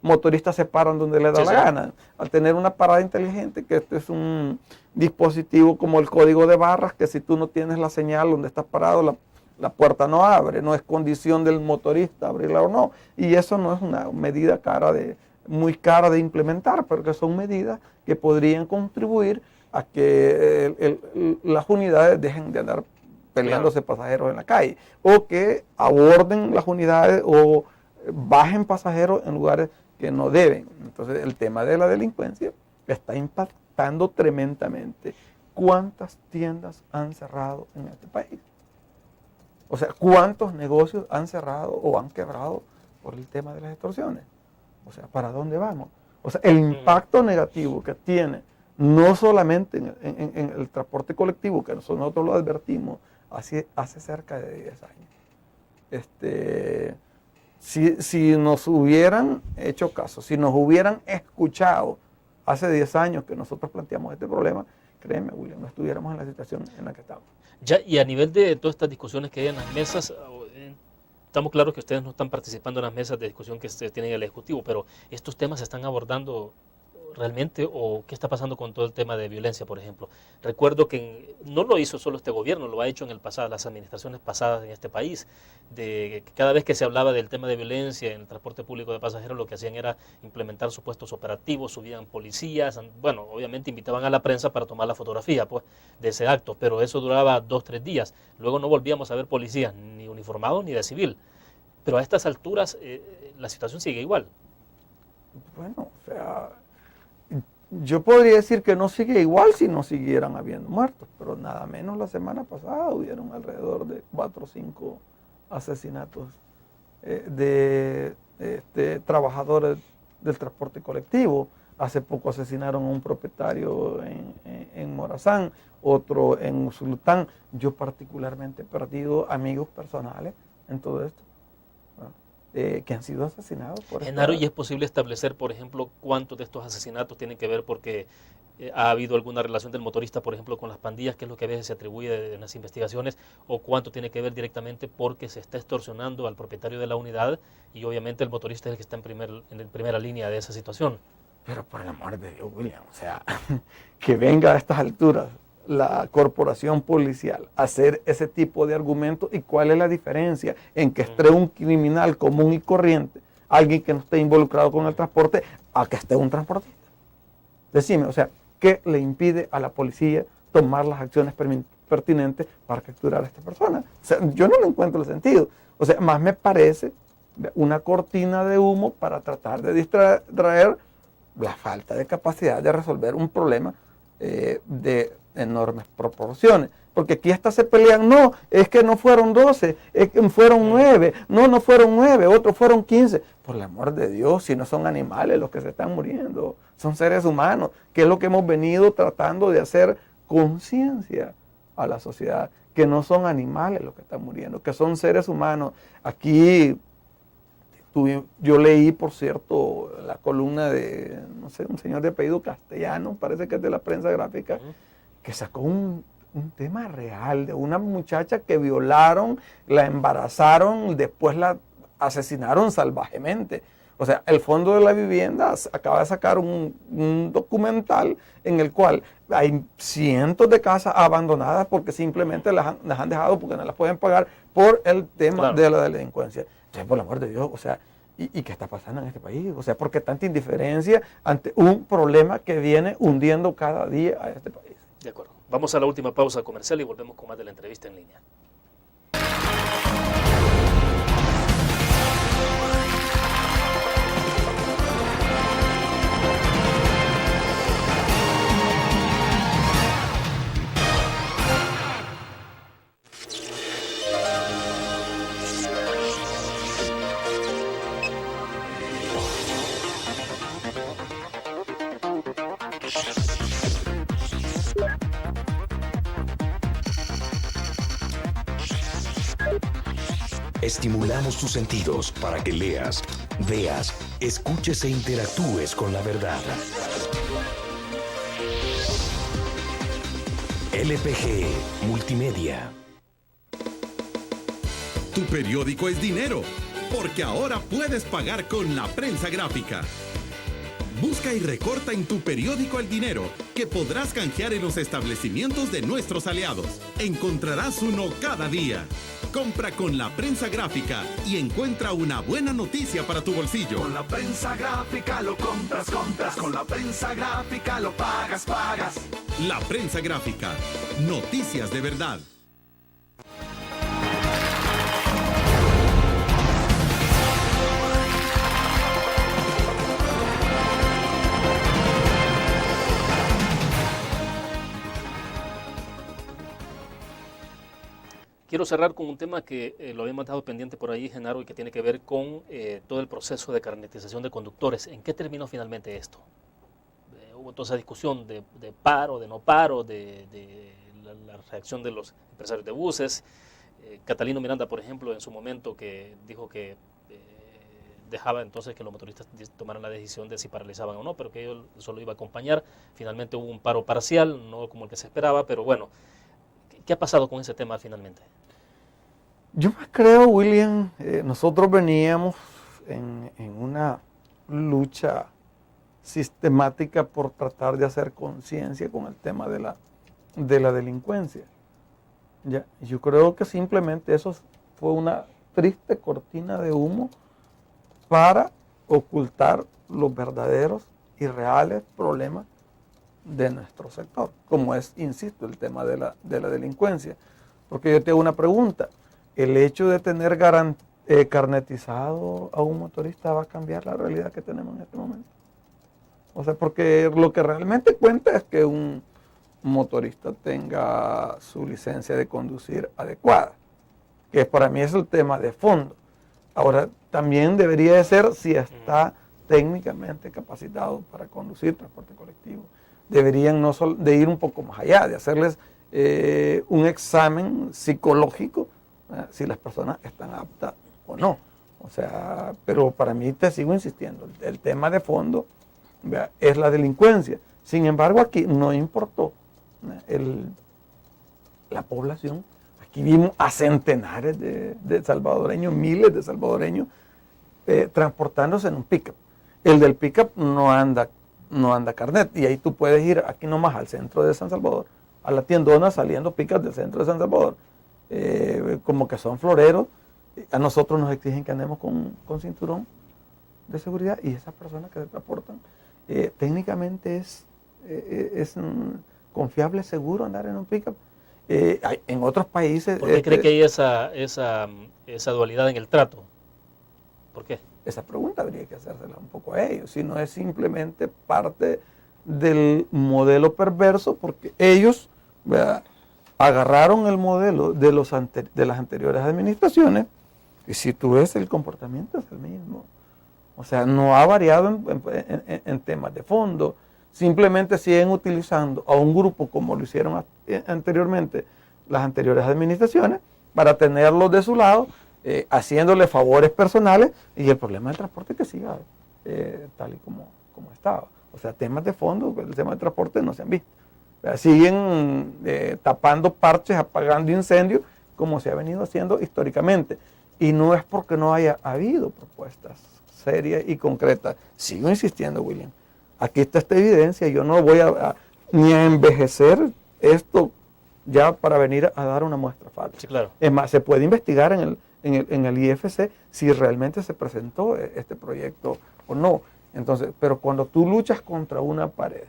motoristas se paran donde les da la gana. Al tener una parada inteligente, que este es un dispositivo como el código de barras, que si tú no tienes la señal donde estás parado, la puerta no abre, no es condición del motorista abrirla o no. Y eso no es una medida muy cara de implementar, pero que son medidas que podrían contribuir a que las unidades dejen de andar peleándose pasajeros en la calle, o que aborden las unidades o bajen pasajeros en lugares que no deben. Entonces el tema de la delincuencia está impactando tremendamente. ¿Cuántas tiendas han cerrado en este país? O sea, ¿cuántos negocios han cerrado o han quebrado por el tema de las extorsiones? O sea, ¿para dónde vamos? O sea, el impacto negativo que tiene, no solamente en el transporte colectivo, que nosotros lo advertimos hace cerca de 10 años. Si nos hubieran hecho caso, si nos hubieran escuchado hace 10 años que nosotros planteamos este problema, créeme, William, no estuviéramos en la situación en la que estamos. Ya, y a nivel de todas estas discusiones que hay en las mesas, estamos claros que ustedes no están participando en las mesas de discusión que se tienen en el Ejecutivo, pero ¿estos temas se están abordando realmente, o qué está pasando con todo el tema de violencia, por ejemplo? Recuerdo que no lo hizo solo este gobierno, lo ha hecho en el pasado, las administraciones pasadas en este país, de que cada vez que se hablaba del tema de violencia en el transporte público de pasajeros, lo que hacían era implementar supuestos operativos, subían policías, bueno, obviamente invitaban a la prensa para tomar la fotografía pues, de ese acto, pero eso duraba 2-3 días, luego no volvíamos a ver policías, ni uniformados ni de civil, pero a estas alturas la situación sigue igual. Bueno, o sea, yo podría decir que no sigue igual si no siguieran habiendo muertos, pero nada menos la semana pasada hubieron alrededor de 4 o 5 asesinatos de trabajadores del transporte colectivo. Hace poco asesinaron a un propietario en Morazán, otro en Usulután. Yo particularmente he perdido amigos personales en todo esto, ¿no? Que han sido asesinados. Genaro, ¿y es posible establecer, por ejemplo, cuántos de estos asesinatos tienen que ver porque ha habido alguna relación del motorista, por ejemplo, con las pandillas, que es lo que a veces se atribuye en las investigaciones, o cuánto tiene que ver directamente porque se está extorsionando al propietario de la unidad y obviamente el motorista es el que está en primera línea de esa situación? Pero por el amor de Dios, William, o sea, que venga a estas alturas la corporación policial a hacer ese tipo de argumentos, y cuál es la diferencia en que esté un criminal común y corriente, alguien que no esté involucrado con el transporte, a que esté un transportista. Decime, o sea, ¿qué le impide a la policía tomar las acciones pertinentes para capturar a esta persona? O sea, yo no le encuentro el sentido. O sea, más me parece una cortina de humo para tratar de distraer la falta de capacidad de resolver un problema de enormes proporciones. Porque aquí hasta se pelean, no, es que no fueron 12, es que fueron 9, no fueron 9, otros fueron 15. Por el amor de Dios, si no son animales los que se están muriendo, son seres humanos, que es lo que hemos venido tratando de hacer conciencia a la sociedad, que no son animales los que están muriendo, que son seres humanos. Aquí yo leí, por cierto, la columna de, no sé, un señor de apellido Castellano, parece que es de la Prensa Gráfica, que sacó un tema real de una muchacha que violaron, la embarazaron, después la asesinaron salvajemente. O sea, el Fondo de la Vivienda acaba de sacar un documental en el cual hay cientos de casas abandonadas porque simplemente las han dejado porque no las pueden pagar por el tema de la delincuencia. Entonces, por el amor de Dios, o sea, ¿y qué está pasando en este país? O sea, ¿por qué tanta indiferencia ante un problema que viene hundiendo cada día a este país? De acuerdo. Vamos a la última pausa comercial y volvemos con más de la entrevista en línea. Estimulamos tus sentidos para que leas, veas, escuches e interactúes con la verdad. LPG Multimedia. Tu periódico es dinero, porque ahora puedes pagar con la prensa gráfica. Busca y recorta en tu periódico el dinero, que podrás canjear en los establecimientos de nuestros aliados. Encontrarás uno cada día. Compra con la prensa gráfica y encuentra una buena noticia para tu bolsillo. Con la prensa gráfica lo compras. Con la prensa gráfica lo pagas. La prensa gráfica. Noticias de verdad. Quiero cerrar con un tema que lo habíamos dejado pendiente por ahí, Genaro, y que tiene que ver con todo el proceso de carnetización de conductores. ¿En qué terminó finalmente esto? Hubo toda esa discusión de paro, de no paro, de la reacción de los empresarios de buses. Catalino Miranda, por ejemplo, en su momento que dijo que dejaba entonces que los motoristas tomaran la decisión de si paralizaban o no, pero que él solo iba a acompañar. Finalmente hubo un paro parcial, no como el que se esperaba, pero bueno. ¿Qué ha pasado con ese tema finalmente? Yo más creo, William, nosotros veníamos en una lucha sistemática por tratar de hacer conciencia con el tema de la delincuencia. ¿Ya? Yo creo que simplemente eso fue una triste cortina de humo para ocultar los verdaderos y reales problemas de nuestro sector, como es, insisto, el tema de la delincuencia. Porque yo te hago una pregunta, ¿el hecho de tener carnetizado a un motorista va a cambiar la realidad que tenemos en este momento? O sea, porque lo que realmente cuenta es que un motorista tenga su licencia de conducir adecuada, que para mí es el tema de fondo. Ahora, también debería de ser si está técnicamente capacitado para conducir transporte colectivo. Deberían no solo de ir un poco más allá, de hacerles un examen psicológico, si las personas están aptas o no. O sea, pero para mí, te sigo insistiendo, el tema de fondo, ¿verdad?, es la delincuencia. Sin embargo, aquí no importó la población. Aquí vimos a centenares de salvadoreños, miles de salvadoreños, transportándose en un pick-up. El del pick-up no anda carnet, y ahí tú puedes ir aquí nomás al centro de San Salvador, a la tiendona, saliendo pick-up del centro de San Salvador, como que son floreros. A nosotros nos exigen que andemos con cinturón de seguridad, y esas personas que se transportan, técnicamente es confiable, seguro andar en un pick-up. En otros países... ¿Por qué cree que hay esa dualidad en el trato? ¿Por qué? Esa pregunta habría que hacérsela un poco a ellos, si no es simplemente parte del modelo perverso, porque ellos, ¿verdad?, agarraron el modelo de las anteriores administraciones, y si tú ves, el comportamiento es el mismo. O sea, no ha variado en temas de fondo. Simplemente siguen utilizando a un grupo como lo hicieron anteriormente las anteriores administraciones para tenerlos de su lado, haciéndole favores personales, y el problema del transporte que siga tal y como estaba. O sea, temas de fondo, el tema del transporte no se han visto. O sea, siguen tapando parches, apagando incendios, como se ha venido haciendo históricamente. Y no es porque no haya habido propuestas serias y concretas. Sigo insistiendo, William. Aquí está esta evidencia. Yo no voy ni a envejecer esto ya para venir a dar una muestra falsa. Sí, claro. Es más, se puede investigar en el IFC si realmente se presentó este proyecto o no. Entonces, pero cuando tú luchas contra una pared,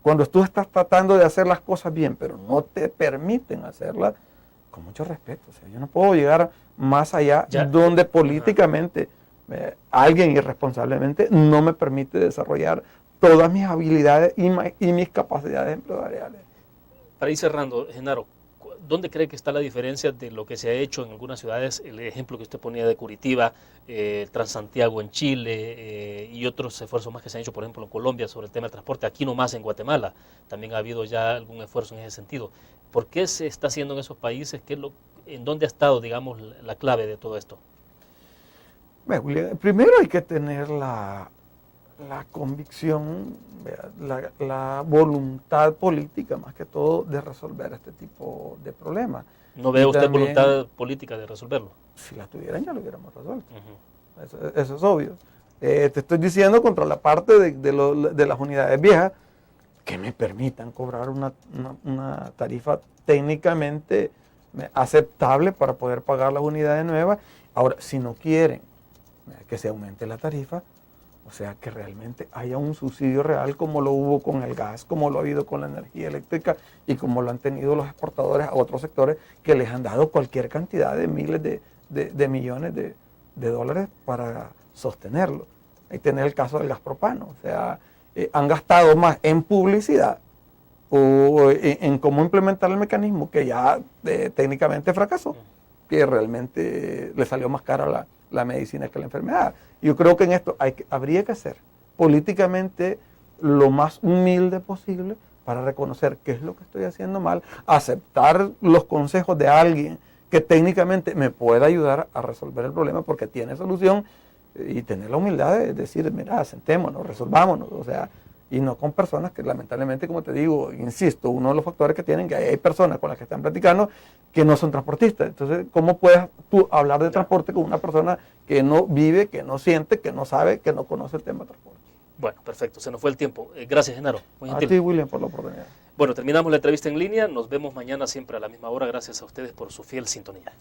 cuando tú estás tratando de hacer las cosas bien, pero no te permiten hacerlas, con mucho respeto. O sea, yo no puedo llegar más allá donde políticamente alguien irresponsablemente no me permite desarrollar todas mis habilidades y mis capacidades empresariales. Para ir cerrando, Genaro, ¿dónde cree que está la diferencia de lo que se ha hecho en algunas ciudades? El ejemplo que usted ponía de Curitiba, Transantiago en Chile, y otros esfuerzos más que se han hecho, por ejemplo, en Colombia sobre el tema del transporte. Aquí nomás en Guatemala también ha habido ya algún esfuerzo en ese sentido. ¿Por qué se está haciendo en esos países? ¿En dónde ha estado, digamos, la clave de todo esto? Bueno, primero hay que tener la convicción, la voluntad política, más que todo, de resolver este tipo de problemas. ¿No ve usted voluntad política de resolverlo? Si la tuvieran, ya lo hubiéramos resuelto. Eso es obvio. Te estoy diciendo contra la parte de las unidades viejas, que me permitan cobrar una tarifa técnicamente aceptable para poder pagar las unidades nuevas. Ahora, si no quieren que se aumente la tarifa, o sea, que realmente haya un subsidio real, como lo hubo con el gas, como lo ha habido con la energía eléctrica, y como lo han tenido los exportadores a otros sectores que les han dado cualquier cantidad de miles de millones de dólares para sostenerlo. Hay que tener el caso del gas propano. O sea, han gastado más en publicidad o en cómo implementar el mecanismo, que ya técnicamente fracasó, que realmente le salió más cara la medicina que la enfermedad. Yo creo que en esto habría que ser políticamente lo más humilde posible para reconocer qué es lo que estoy haciendo mal, aceptar los consejos de alguien que técnicamente me pueda ayudar a resolver el problema porque tiene solución, y tener la humildad de decir, mira, sentémonos, resolvámonos. O sea, y no con personas que lamentablemente, como te digo, insisto, uno de los factores que tienen, que hay personas con las que están platicando que no son transportistas. Entonces, ¿cómo puedes tú hablar de transporte con una persona que no vive, que no siente, que no sabe, que no conoce el tema de transporte? Bueno, perfecto, se nos fue el tiempo. Gracias, Genaro. Muy gentil. A ti, William, por la oportunidad. Bueno, terminamos la entrevista en línea. Nos vemos mañana siempre a la misma hora. Gracias a ustedes por su fiel sintonía.